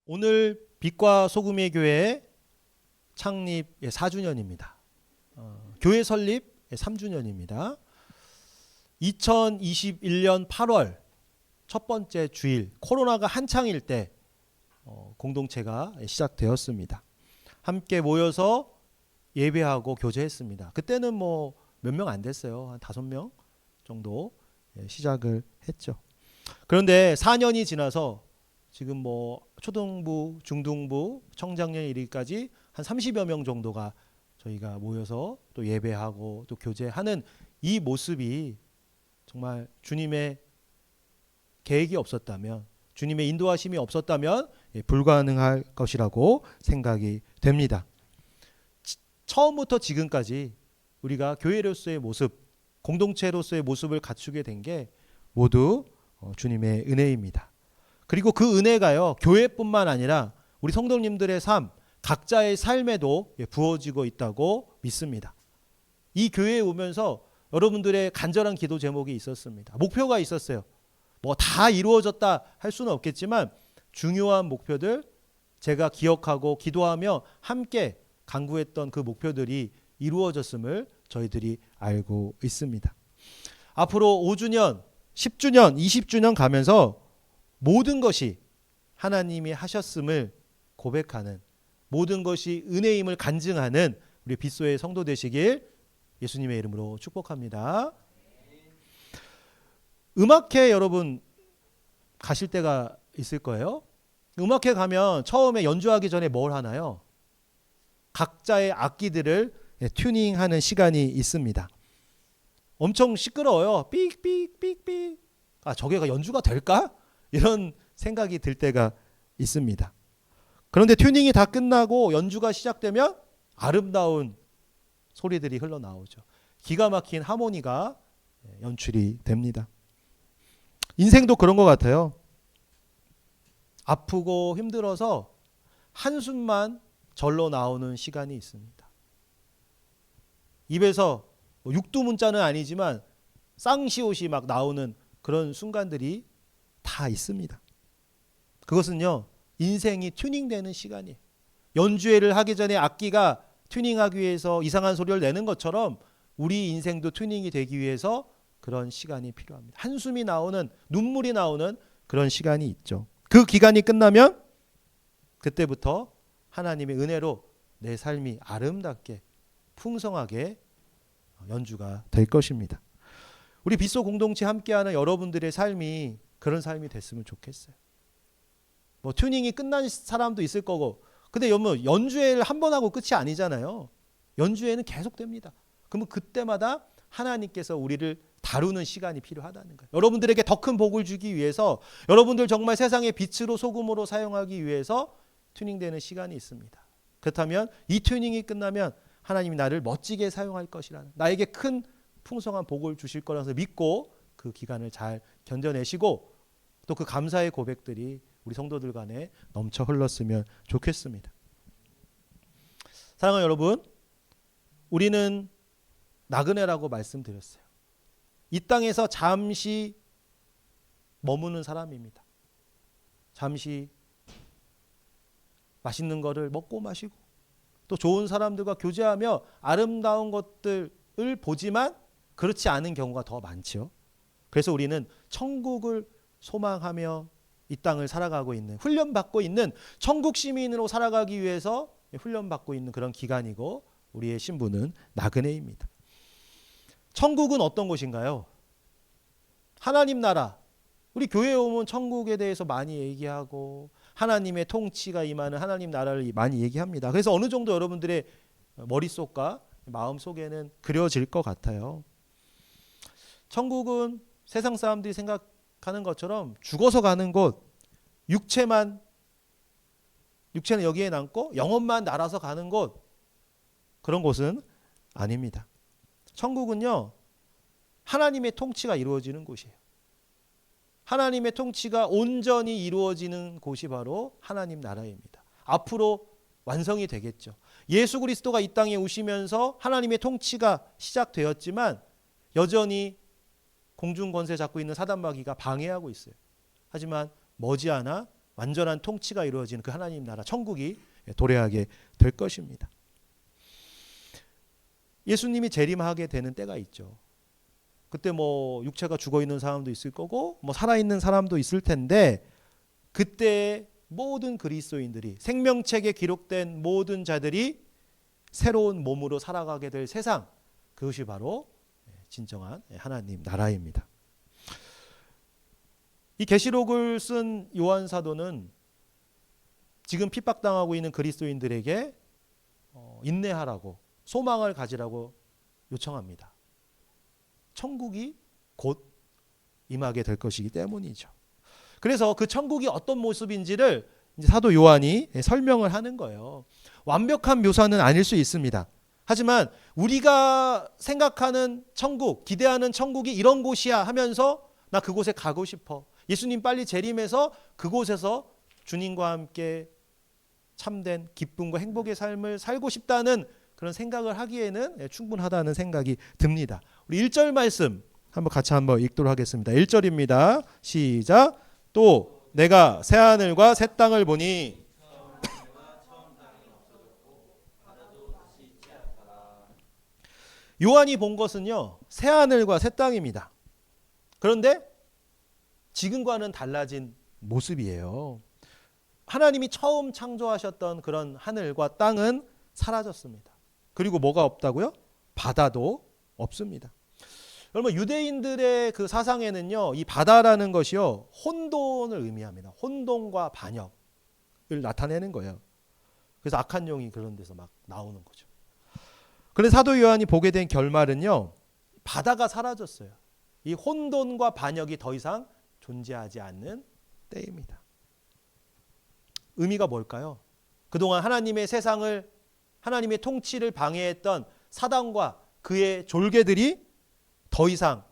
오늘 빛과 소금의 교회 창립 4주년입니다. 교회 설립 3주년입니다. 2021년 8월 첫 번째 주일 코로나가 한창일 때 공동체가 시작되었습니다. 함께 모여서 예배하고 교제했습니다. 그때는 뭐 몇 명 안 됐어요. 한 5명 정도 시작을 했죠. 그런데 4년이 지나서 지금 뭐 초등부, 중등부, 청장년 이르기까지 한 30여 명 정도가 저희가 모여서 또 예배하고 또 교제하는 이 모습이 정말 주님의 계획이 없었다면, 주님의 인도하심이 없었다면 불가능할 것이라고 생각이 됩니다. 처음부터 지금까지 우리가 교회로서의 모습, 공동체로서의 모습을 갖추게 된 게 모두 주님의 은혜입니다. 그리고 그 은혜가요, 교회뿐만 아니라 우리 성도님들의 삶, 각자의 삶에도 부어지고 있다고 믿습니다. 이 교회에 오면서 여러분들의 간절한 기도 제목이 있었습니다. 목표가 있었어요. 뭐 다 이루어졌다 할 수는 없겠지만 중요한 목표들, 제가 기억하고 기도하며 함께 간구했던 그 목표들이 이루어졌음을 저희들이 알고 있습니다. 앞으로 5주년, 10주년, 20주년 가면서 모든 것이 하나님이 하셨음을 고백하는, 모든 것이 은혜임을 간증하는 우리 빛소의 성도 되시길 예수님의 이름으로 축복합니다. 음악회 여러분 가실 때가 있을 거예요. 음악회 가면 처음에 연주하기 전에 뭘 하나요? 각자의 악기들을 튜닝하는 시간이 있습니다. 엄청 시끄러워요. 삑삑삑삑. 아, 저게가 연주가 될까? 이런 생각이 들 때가 있습니다. 그런데 튜닝이 다 끝나고 연주가 시작되면 아름다운 소리들이 흘러나오죠. 기가 막힌 하모니가 연출이 됩니다. 인생도 그런 것 같아요. 아프고 힘들어서 한숨만 절로 나오는 시간이 있습니다. 입에서 육두문자는 아니지만 쌍시옷이 막 나오는 그런 순간들이 다 있습니다. 그것은요, 인생이 튜닝되는 시간이에요. 연주회를 하기 전에 악기가 튜닝하기 위해서 이상한 소리를 내는 것처럼 우리 인생도 튜닝이 되기 위해서 그런 시간이 필요합니다. 한숨이 나오는, 눈물이 나오는 그런 시간이 있죠. 그 기간이 끝나면 그때부터 하나님의 은혜로 내 삶이 아름답게 풍성하게 연주가 될 것입니다. 우리 빛소 공동체 함께하는 여러분들의 삶이 그런 삶이 됐으면 좋겠어요. 뭐 튜닝이 끝난 사람도 있을 거고, 근데 연주회를 한 번 하고 끝이 아니잖아요. 연주회는 계속 됩니다. 그러면 그때마다 하나님께서 우리를 다루는 시간이 필요하다는 거예요. 여러분들에게 더 큰 복을 주기 위해서, 여러분들 정말 세상의 빛으로 소금으로 사용하기 위해서 튜닝되는 시간이 있습니다. 그렇다면 이 튜닝이 끝나면 하나님이 나를 멋지게 사용할 것이라는, 나에게 큰 풍성한 복을 주실 거라서 믿고 그 기간을 잘 견뎌내시고 또 그 감사의 고백들이 우리 성도들 간에 넘쳐 흘렀으면 좋겠습니다. 사랑하는 여러분, 우리는 나그네라고 말씀드렸어요. 이 땅에서 잠시 머무는 사람입니다. 잠시 맛있는 거를 먹고 마시고 또 좋은 사람들과 교제하며 아름다운 것들을 보지만 그렇지 않은 경우가 더 많죠. 그래서 우리는 천국을 소망하며 이 땅을 살아가고 있는, 훈련받고 있는 천국 시민으로 살아가기 위해서 훈련받고 있는 그런 기간이고, 우리의 신분은 나그네입니다. 천국은 어떤 곳인가요? 하나님 나라. 우리 교회에 오면 천국에 대해서 많이 얘기하고 하나님의 통치가 임하는 하나님 나라를 많이 얘기합니다. 그래서 어느 정도 여러분들의 머릿속과 마음속에는 그려질 것 같아요. 천국은 세상 사람들이 생각하는 것처럼 죽어서 가는 곳, 육체는 여기에 남고 영혼만 날아서 가는 곳, 그런 곳은 아닙니다. 천국은요, 하나님의 통치가 이루어지는 곳이에요. 하나님의 통치가 온전히 이루어지는 곳이 바로 하나님 나라입니다. 앞으로 완성이 되겠죠. 예수 그리스도가 이 땅에 오시면서 하나님의 통치가 시작되었지만 여전히 공중 권세 잡고 있는 사단 마귀가 방해하고 있어요. 하지만 머지않아 완전한 통치가 이루어지는 그 하나님 나라 천국이 도래하게 될 것입니다. 예수님이 재림하게 되는 때가 있죠. 그때 뭐 육체가 죽어 있는 사람도 있을 거고 뭐 살아 있는 사람도 있을 텐데, 그때 모든 그리스도인들이, 생명책에 기록된 모든 자들이 새로운 몸으로 살아가게 될 세상, 그것이 바로 진정한 하나님 나라입니다. 이 계시록을 쓴 요한 사도는 지금 핍박당하고 있는 그리스도인들에게 인내하라고, 소망을 가지라고 요청합니다. 천국이 곧 임하게 될 것이기 때문이죠. 그래서 그 천국이 어떤 모습인지를 이제 사도 요한이 설명을 하는 거예요. 완벽한 묘사는 아닐 수 있습니다. 하지만 우리가 생각하는 천국, 기대하는 천국이 이런 곳이야 하면서 나 그곳에 가고 싶어. 예수님 빨리 재림해서 그곳에서 주님과 함께 참된 기쁨과 행복의 삶을 살고 싶다는 그런 생각을 하기에는 충분하다는 생각이 듭니다. 우리 1절 말씀 같이 한번 읽도록 하겠습니다. 1절입니다. 시작. 또 내가 새하늘과 새 땅을 보니 요한이 본 것은요, 새하늘과 새 땅입니다. 그런데 지금과는 달라진 모습이에요. 하나님이 처음 창조하셨던 그런 하늘과 땅은 사라졌습니다. 그리고 뭐가 없다고요? 바다도 없습니다. 여러분, 유대인들의 그 사상에는요, 이 바다라는 것이요, 혼돈을 의미합니다. 혼돈과 반역을 나타내는 거예요. 그래서 악한 영이 그런 데서 막 나오는 거죠. 그래서 사도 요한이 보게 된 결말은요, 바다가 사라졌어요. 이 혼돈과 반역이 더 이상 존재하지 않는 때입니다. 의미가 뭘까요? 그동안 하나님의 세상을, 하나님의 통치를 방해했던 사단과 그의 졸개들이 더 이상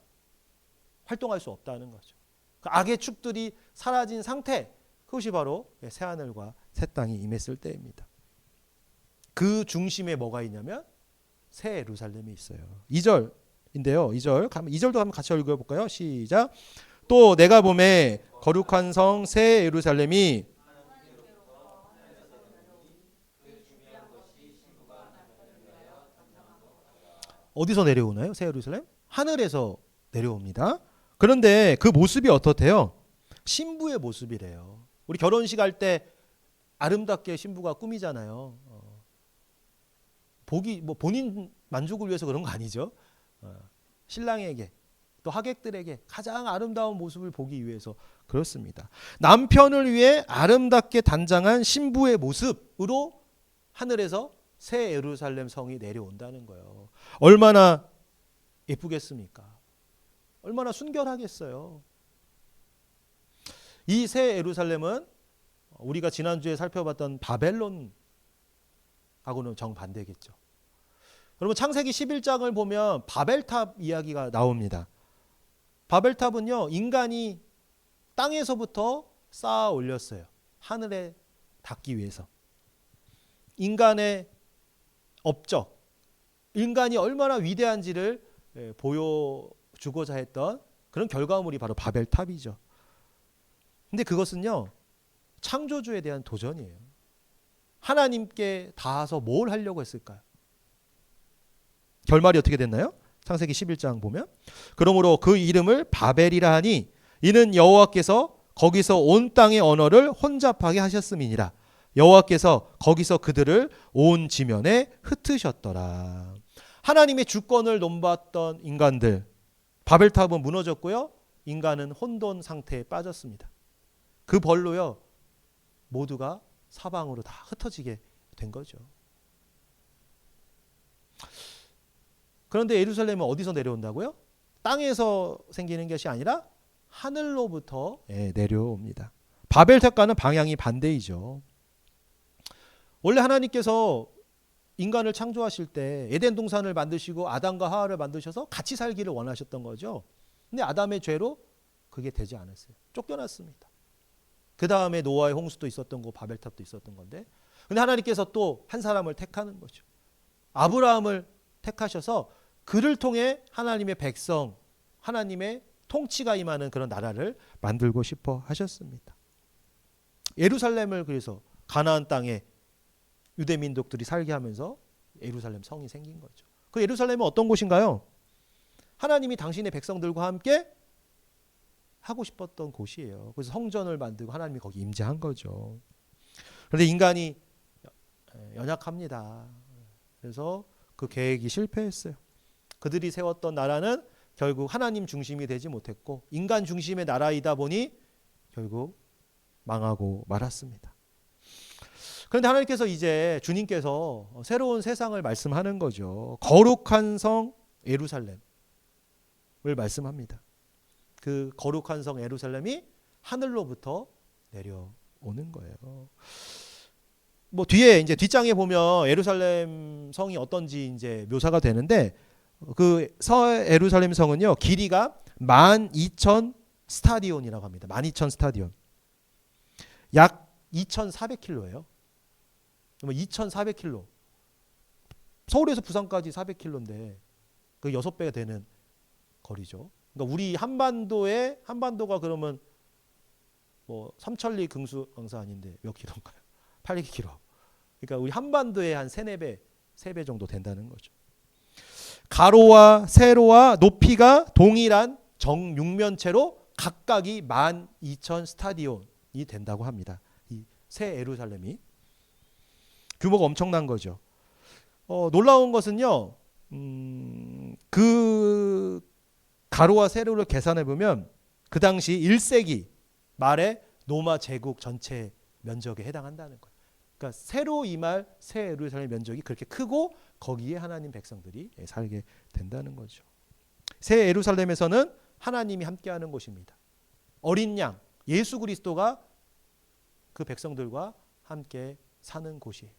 활동할 수 없다는 거죠. 그 악의 축들이 사라진 상태, 그것이 바로 새하늘과 새 땅이 임했을 때입니다. 그 중심에 뭐가 있냐면 새 예루살렘이 있어요. 2절인데요. 2절도 한번 같이 읽어볼까요? 시작. 또 내가 보매 거룩한 성 새 예루살렘이 어디서 내려오나요? 새 예루살렘? 하늘에서 내려옵니다. 그런데 그 모습이 어떻대요? 신부의 모습이래요. 우리 결혼식 할 때 아름답게 신부가 꾸미잖아요. 복이 뭐 본인 만족을 위해서 그런 거 아니죠. 신랑에게 또 하객들에게 가장 아름다운 모습을 보기 위해서 그렇습니다. 남편을 위해 아름답게 단장한 신부의 모습으로 하늘에서 새 예루살렘 성이 내려온다는 거예요. 얼마나 예쁘겠습니까? 얼마나 순결하겠어요. 이 새 예루살렘은 우리가 지난주에 살펴봤던 바벨론하고는 정반대겠죠. 여러분, 창세기 11장을 보면 바벨탑 이야기가 나옵니다. 바벨탑은요, 인간이 땅에서부터 쌓아 올렸어요. 하늘에 닿기 위해서. 인간의 업적, 인간이 얼마나 위대한지를 보여주고자 했던 그런 결과물이 바로 바벨탑이죠. 근데 그것은요, 창조주에 대한 도전이에요. 하나님께 닿아서 뭘 하려고 했을까요? 결말이 어떻게 됐나요? 창세기 11장 보면, 그러므로 그 이름을 바벨이라 하니 이는 여호와께서 거기서 온 땅의 언어를 혼잡하게 하셨음이니라. 여호와께서 거기서 그들을 온 지면에 흩으셨더라. 하나님의 주권을 논받던 인간들, 바벨탑은 무너졌고요, 인간은 혼돈 상태에 빠졌습니다. 그 벌로요, 모두가 사방으로 다 흩어지게 된 거죠. 그런데 예루살렘은 어디서 내려온다고요? 땅에서 생기는 것이 아니라 하늘로부터 내려옵니다. 바벨탑과는 방향이 반대이죠. 원래 하나님께서 인간을 창조하실 때 에덴 동산을 만드시고 아담과 하와를 만드셔서 같이 살기를 원하셨던 거죠. 근데 아담의 죄로 그게 되지 않았어요. 쫓겨났습니다. 그 다음에 노아의 홍수도 있었던 거, 바벨탑도 있었던 건데, 근데 하나님께서 또 한 사람을 택하는 거죠. 아브라함을 택하셔서 그를 통해 하나님의 백성, 하나님의 통치가 임하는 그런 나라를 만들고 싶어 하셨습니다. 예루살렘을 그래서 가나안 땅에 유대 민족들이 살게 하면서 예루살렘 성이 생긴 거죠. 그 예루살렘은 어떤 곳인가요? 하나님이 당신의 백성들과 함께 하고 싶었던 곳이에요. 그래서 성전을 만들고 하나님이 거기 임재한 거죠. 그런데 인간이 연약합니다. 그래서 그 계획이 실패했어요. 그들이 세웠던 나라는 결국 하나님 중심이 되지 못했고 인간 중심의 나라이다 보니 결국 망하고 말았습니다. 그런데 하나님께서 이제 주님께서 새로운 세상을 말씀하는 거죠. 거룩한 성 예루살렘을 말씀합니다. 그 거룩한 성 예루살렘이 하늘로부터 내려오는 거예요. 뭐 뒤에 이제 뒷장에 보면 예루살렘 성이 어떤지 이제 묘사가 되는데 그 예루살렘 성은요 길이가 12,000 스타디온이라고 합니다. 12,000 스타디온. 약 2,400km예요. 2,400km. 서울에서 부산까지 400km인데 그 6배가 되는 거리죠. 그러니까 우리 한반도가 그러면 뭐 삼천리 긍수강사 아닌데 몇 킬로인가요? 8km. 그러니까 우리 한반도의 한 3배 정도 된다는 거죠. 가로와 세로와 높이가 동일한 정육면체로 각각이 12,000 스타디온이 된다고 합니다. 이 새 예루살렘이 규모가 엄청난 거죠. 놀라운 것은요. 그 가로와 세로를 계산해 보면 그 당시 1세기 말에 로마 제국 전체 면적에 해당한다는 거예요. 그러니까 새로 임할 새 예루살렘 면적이 그렇게 크고 거기에 하나님 백성들이 살게 된다는 거죠. 새 예루살렘에서는 하나님이 함께하는 곳입니다. 어린 양 예수 그리스도가 그 백성들과 함께 사는 곳이에요.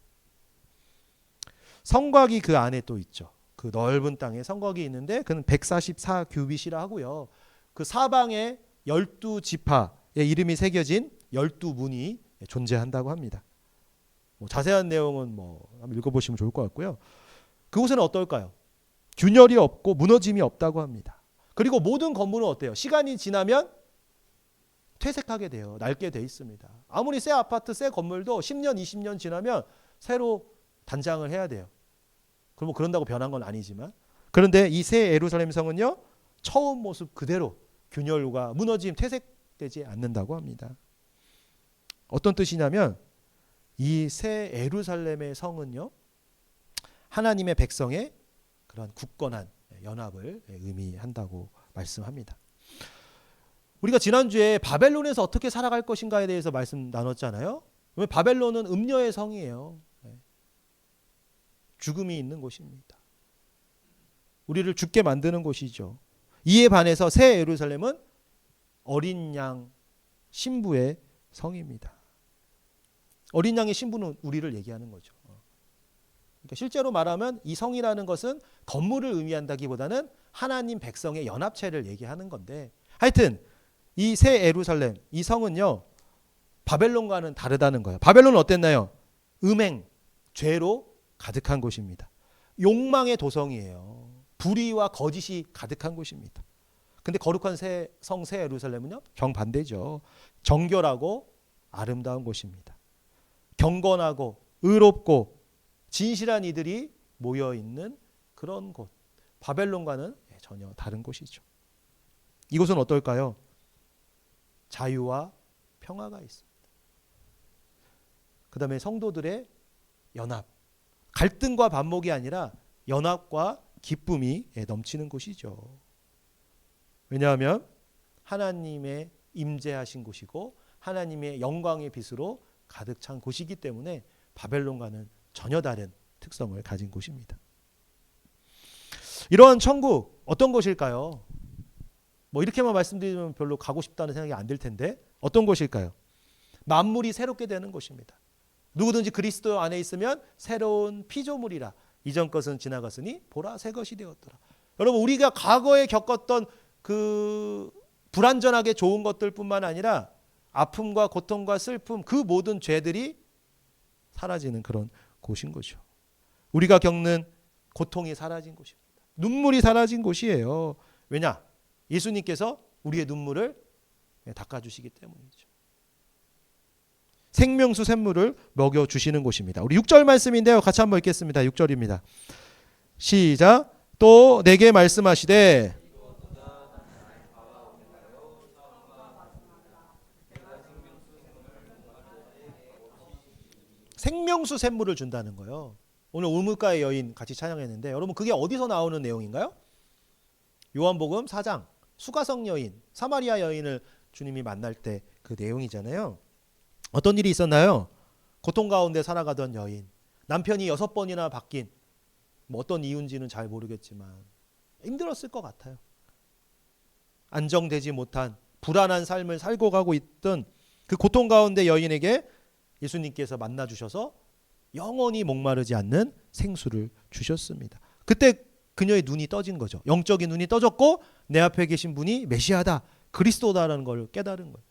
성곽이 그 안에 또 있죠. 그 넓은 땅에 성곽이 있는데 그는 144 규빗이라 하고요. 그 사방에 12지파의 이름이 새겨진 12문이 존재한다고 합니다. 뭐 자세한 내용은 뭐 한번 읽어보시면 좋을 것 같고요. 그곳에는 어떨까요? 균열이 없고 무너짐이 없다고 합니다. 그리고 모든 건물은 어때요? 시간이 지나면 퇴색하게 돼요. 낡게 돼 있습니다. 아무리 새 아파트, 새 건물도 10년, 20년 지나면 새로 단장을 해야 돼요. 그럼 뭐 그런다고 변한 건 아니지만 그런데 이 새 예루살렘 성은요 처음 모습 그대로 균열과 무너짐, 퇴색되지 않는다고 합니다. 어떤 뜻이냐면 이 새 예루살렘의 성은요 하나님의 백성의 그런 굳건한 연합을 의미한다고 말씀합니다. 우리가 지난주에 바벨론에서 어떻게 살아갈 것인가에 대해서 말씀 나눴잖아요. 바벨론은 음녀의 성이에요. 죽음이 있는 곳입니다. 우리를 죽게 만드는 곳이죠. 이에 반해서 새 예루살렘은 어린 양 신부의 성입니다. 어린 양의 신부는 우리를 얘기하는 거죠. 그러니까 실제로 말하면 이 성이라는 것은 건물을 의미한다기보다는 하나님 백성의 연합체를 얘기하는 건데 하여튼 이 새 예루살렘, 이 성은요 바벨론과는 다르다는 거예요. 바벨론은 어땠나요? 음행, 죄로 가득한 곳입니다. 욕망의 도성이에요. 불의와 거짓이 가득한 곳입니다. 근데 거룩한 새 예루살렘은요 정반대죠. 정결하고 아름다운 곳입니다. 경건하고 의롭고 진실한 이들이 모여있는 그런 곳. 바벨론과는 전혀 다른 곳이죠. 이곳은 어떨까요? 자유와 평화가 있습니다. 그 다음에 성도들의 연합. 갈등과 반목이 아니라 연합과 기쁨이 넘치는 곳이죠. 왜냐하면 하나님의 임재하신 곳이고 하나님의 영광의 빛으로 가득 찬 곳이기 때문에 바벨론과는 전혀 다른 특성을 가진 곳입니다. 이러한 천국 어떤 곳일까요? 뭐 이렇게만 말씀드리면 별로 가고 싶다는 생각이 안 들 텐데 어떤 곳일까요? 만물이 새롭게 되는 곳입니다. 누구든지 그리스도 안에 있으면 새로운 피조물이라 이전 것은 지나갔으니 보라 새 것이 되었더라. 여러분 우리가 과거에 겪었던 그 불완전하게 좋은 것들뿐만 아니라 아픔과 고통과 슬픔 그 모든 죄들이 사라지는 그런 곳인 거죠. 우리가 겪는 고통이 사라진 곳입니다. 눈물이 사라진 곳이에요. 왜냐? 예수님께서 우리의 눈물을 닦아주시기 때문이죠. 생명수 샘물을 먹여주시는 곳입니다. 우리 6절 말씀인데요. 같이 한번 읽겠습니다. 6절입니다. 시작. 또 내게 말씀하시되 생명수 샘물을 준다는 거예요. 오늘 우물가의 여인 같이 찬양했는데 여러분 그게 어디서 나오는 내용인가요? 요한복음 4장 수가성 여인, 사마리아 여인을 주님이 만날 때 그 내용이잖아요. 어떤 일이 있었나요? 고통 가운데 살아가던 여인, 남편이 6번이나 바뀐, 뭐 어떤 이유인지는 잘 모르겠지만 힘들었을 것 같아요. 안정되지 못한 불안한 삶을 살고 가고 있던 그 고통 가운데 여인에게 예수님께서 만나 주셔서 영원히 목마르지 않는 생수를 주셨습니다. 그때 그녀의 눈이 떠진 거죠. 영적인 눈이 떠졌고 내 앞에 계신 분이 메시아다, 그리스도다라는 걸 깨달은 거예요.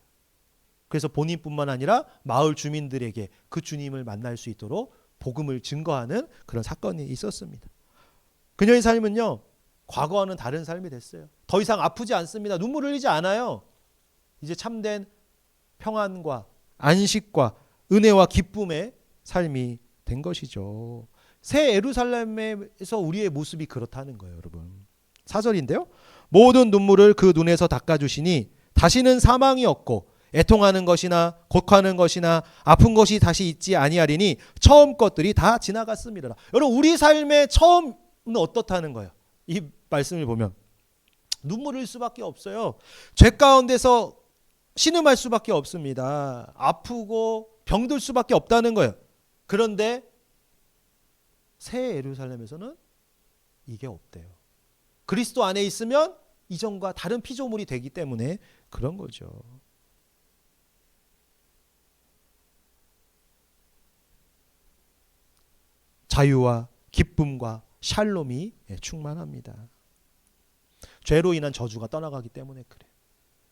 그래서 본인뿐만 아니라 마을 주민들에게 그 주님을 만날 수 있도록 복음을 증거하는 그런 사건이 있었습니다. 그녀의 삶은요, 과거와는 다른 삶이 됐어요. 더 이상 아프지 않습니다. 눈물 흘리지 않아요. 이제 참된 평안과 안식과 은혜와 기쁨의 삶이 된 것이죠. 새 예루살렘에서 우리의 모습이 그렇다는 거예요, 여러분. 4절인데요. 모든 눈물을 그 눈에서 닦아주시니 다시는 사망이 없고 애통하는 것이나 곡하는 것이나 아픈 것이 다시 있지 아니하리니 처음 것들이 다 지나갔음이라. 여러분 우리 삶의 처음은 어떻다는 거예요? 이 말씀을 보면 눈물 흘릴 수밖에 없어요. 죄 가운데서 신음할 수밖에 없습니다. 아프고 병들 수밖에 없다는 거예요. 그런데 새 예루살렘에서는 이게 없대요. 그리스도 안에 있으면 이전과 다른 피조물이 되기 때문에 그런 거죠. 자유와 기쁨과 샬롬이 충만합니다. 죄로 인한 저주가 떠나가기 때문에 그래요.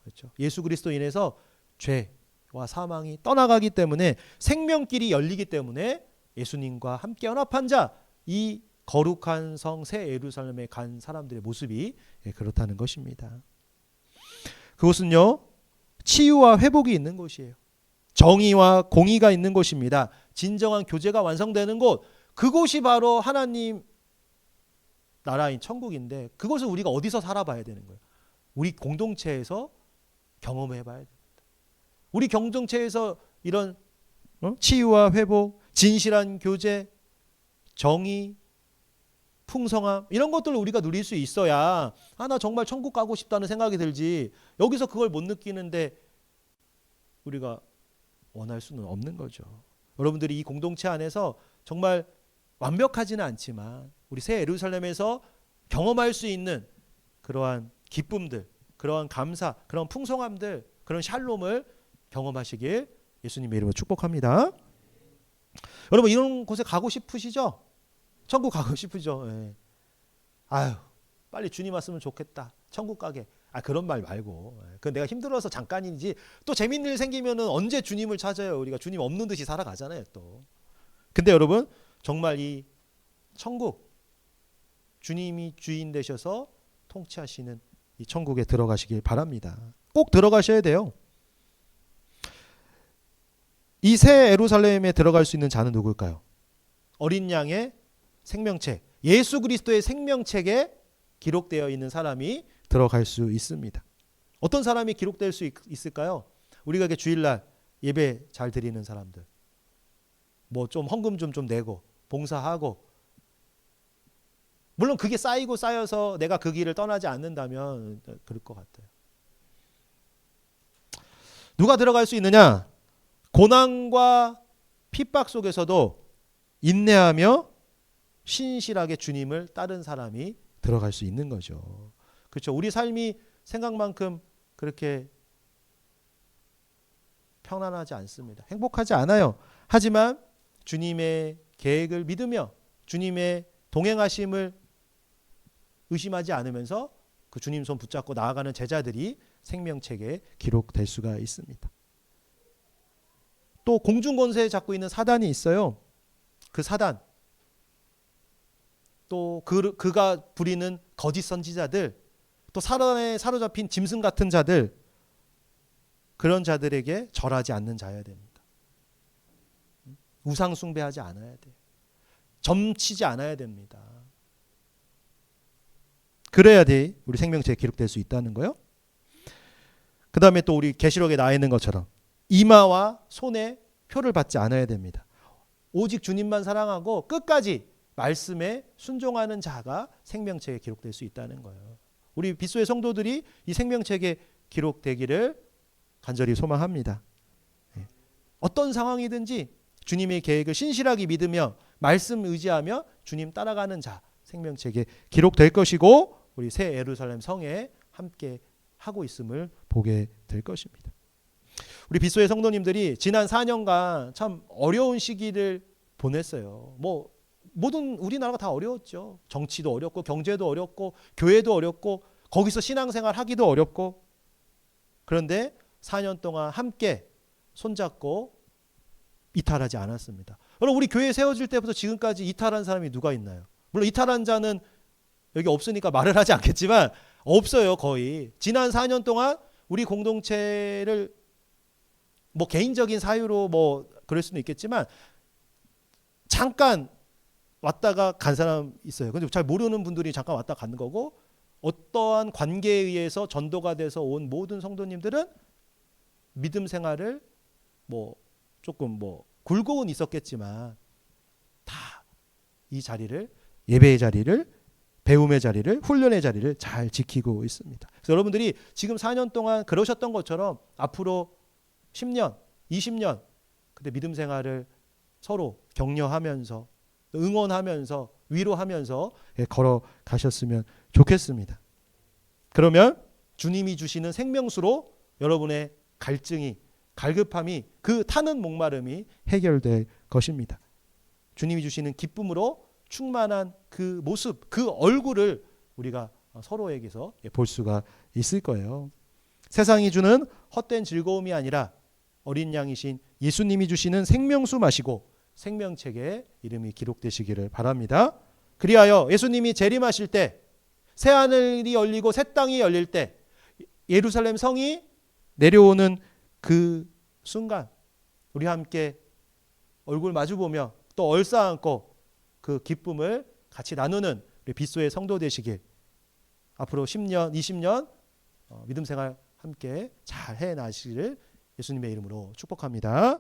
그렇죠? 예수 그리스도 인해서 죄와 사망이 떠나가기 때문에 생명길이 열리기 때문에 예수님과 함께 연합한 자, 이 거룩한 성 새 예루살렘에 간 사람들의 모습이 그렇다는 것입니다. 그곳은요, 치유와 회복이 있는 곳이에요. 정의와 공의가 있는 곳입니다. 진정한 교제가 완성되는 곳, 그곳이 바로 하나님 나라인 천국인데 그것을 우리가 어디서 살아봐야 되는 거예요? 우리 공동체에서 경험해 봐야 됩니다. 우리 공동체에서 이런 치유와 회복, 진실한 교제, 정의, 풍성함 이런 것들을 우리가 누릴 수 있어야 나 정말 천국 가고 싶다는 생각이 들지, 여기서 그걸 못 느끼는데 우리가 원할 수는 없는 거죠. 여러분들이 이 공동체 안에서 정말 완벽하지는 않지만 우리 새 예루살렘에서 경험할 수 있는 그러한 기쁨들, 그러한 감사, 그런 풍성함들, 그런 샬롬을 경험하시길 예수님의 이름으로 축복합니다. 여러분 이런 곳에 가고 싶으시죠? 천국 가고 싶으죠? 예. 아유 빨리 주님 왔으면 좋겠다. 천국 가게. 그런 말 말고. 그건 내가 힘들어서 잠깐이지. 또 재밌는 일 생기면은 언제 주님을 찾아요? 우리가 주님 없는 듯이 살아가잖아요, 또. 근데 여러분 정말 이 천국, 주님이 주인 되셔서 통치하시는 이 천국에 들어가시길 바랍니다. 꼭 들어가셔야 돼요. 이 새 예루살렘에 들어갈 수 있는 자는 누굴까요? 어린 양의 생명책, 예수 그리스도의 생명책에 기록되어 있는 사람이 들어갈 수 있습니다. 어떤 사람이 기록될 수 있을까요? 우리가 주일날 예배 잘 드리는 사람들, 뭐 좀 헌금 좀 내고 봉사하고, 물론 그게 쌓이고 쌓여서 내가 그 길을 떠나지 않는다면 그럴 것 같아요. 누가 들어갈 수 있느냐? 고난과 핍박 속에서도 인내하며 신실하게 주님을 따른 사람이 들어갈 수 있는 거죠. 그렇죠. 우리 삶이 생각만큼 그렇게 편안하지 않습니다. 행복하지 않아요. 하지만 주님의 계획을 믿으며 주님의 동행하심을 의심하지 않으면서 그 주님 손 붙잡고 나아가는 제자들이 생명책에 기록될 수가 있습니다. 또 공중권세 잡고 있는 사단이 있어요. 그 사단, 또 그가 부리는 거짓 선지자들, 또 사단에 사로잡힌 짐승 같은 자들, 그런 자들에게 절하지 않는 자여야 됩니다. 우상 숭배하지 않아야 돼요. 점치지 않아야 됩니다. 그래야 돼 우리 생명체에 기록될 수 있다는 거요. 그 다음에 또 우리 계시록에 나와 있는 것처럼 이마와 손에 표를 받지 않아야 됩니다. 오직 주님만 사랑하고 끝까지 말씀에 순종하는 자가 생명체에 기록될 수 있다는 거예요. 우리 빗소의 성도들이 이 생명체에 기록되기를 간절히 소망합니다. 어떤 상황이든지 주님의 계획을 신실하게 믿으며 말씀 의지하며 주님 따라가는 자 생명체에 기록될 것이고 우리 새 예루살렘 성에 함께 하고 있음을 보게 될 것입니다. 우리 빗소의 성도님들이 지난 4년간 참 어려운 시기를 보냈어요. 뭐 모든 우리나라가 다 어려웠죠. 정치도 어렵고 경제도 어렵고 교회도 어렵고 거기서 신앙생활 하기도 어렵고 그런데 4년 동안 함께 손잡고 이탈하지 않았습니다. 여러분 우리 교회 세워질 때부터 지금까지 이탈한 사람이 누가 있나요? 물론 이탈한 자는 여기 없으니까 말을 하지 않겠지만 없어요. 거의. 지난 4년 동안 우리 공동체를 뭐 개인적인 사유로 뭐 그럴 수는 있겠지만 잠깐 왔다가 간 사람 있어요. 근데 잘 모르는 분들이 잠깐 왔다 가는 거고 어떠한 관계에 의해서 전도가 돼서 온 모든 성도님들은 믿음 생활을 뭐 조금 뭐 굴곡은 있었겠지만 다 이 자리를 예배의 자리를 배움의 자리를 훈련의 자리를 잘 지키고 있습니다. 그래서 여러분들이 지금 4년 동안 그러셨던 것처럼 앞으로 10년, 20년 근데 믿음 생활을 서로 격려하면서 응원하면서 위로하면서 걸어가셨으면 좋겠습니다. 그러면 주님이 주시는 생명수로 여러분의 갈증이 갈급함이 그 타는 목마름이 해결될 것입니다. 주님이 주시는 기쁨으로 충만한 그 모습, 그 얼굴을 우리가 서로에게서 볼 수가 있을 거예요. 세상이 주는 헛된 즐거움이 아니라 어린 양이신 예수님이 주시는 생명수 마시고 생명책에 이름이 기록되시기를 바랍니다. 그리하여 예수님이 재림하실 때 새하늘이 열리고 새 땅이 열릴 때 예루살렘 성이 내려오는 그 순간 우리 함께 얼굴 마주보며 또 얼싸안고 그 기쁨을 같이 나누는 우리 빗소의 성도 되시길 앞으로 10년, 20년 믿음 생활 함께 잘 해나시기를 예수님의 이름으로 축복합니다.